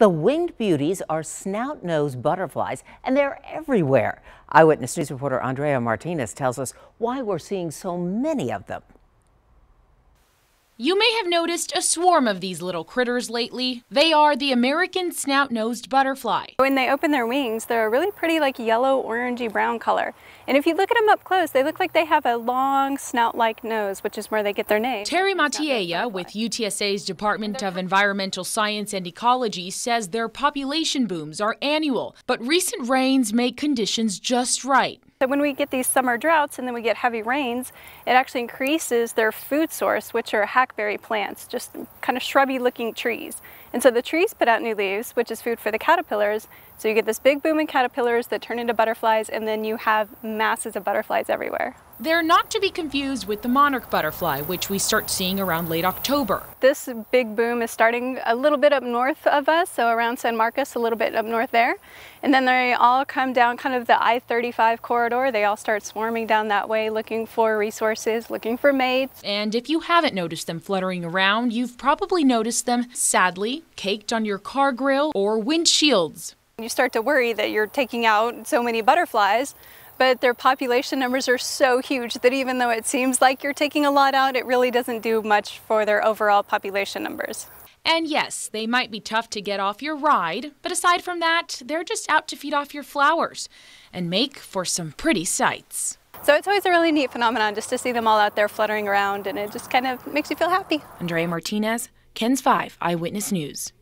The winged beauties are snout-nosed butterflies, and they're everywhere. Eyewitness News reporter Andrea Martinez tells us why we're seeing so many of them. You may have noticed a swarm of these little critters lately. They are the American snout-nosed butterfly. When they open their wings, they're a really pretty yellow, orangey brown color. And if you look at them up close, they look like they have a long snout-like nose, which is where they get their name. Terry Matiella with UTSA's Department of Environmental Science and Ecology says their population booms are annual, but recent rains make conditions just right. So when we get these summer droughts and then we get heavy rains, it actually increases their food source, which are hackberry plants, just kind of shrubby looking trees. And so the trees put out new leaves, which is food for the caterpillars. So you get this big boom in caterpillars that turn into butterflies, and then you have masses of butterflies everywhere. They're not to be confused with the monarch butterfly, which we start seeing around late October. This big boom is starting a little bit up north of us, so around San Marcos, a little bit up north there. And then they all come down kind of the I-35 corridor. They all start swarming down that way, looking for resources, looking for mates. And if you haven't noticed them fluttering around, you've probably noticed them, sadly, caked on your car grill or windshields. You start to worry that you're taking out so many butterflies, but their population numbers are so huge that even though it seems like you're taking a lot out, it really doesn't do much for their overall population numbers. And yes, they might be tough to get off your ride, but aside from that, they're just out to feed off your flowers and make for some pretty sights. So it's always a really neat phenomenon just to see them all out there fluttering around, and it just kind of makes you feel happy. Andrea Martinez, KENS 5 Eyewitness News.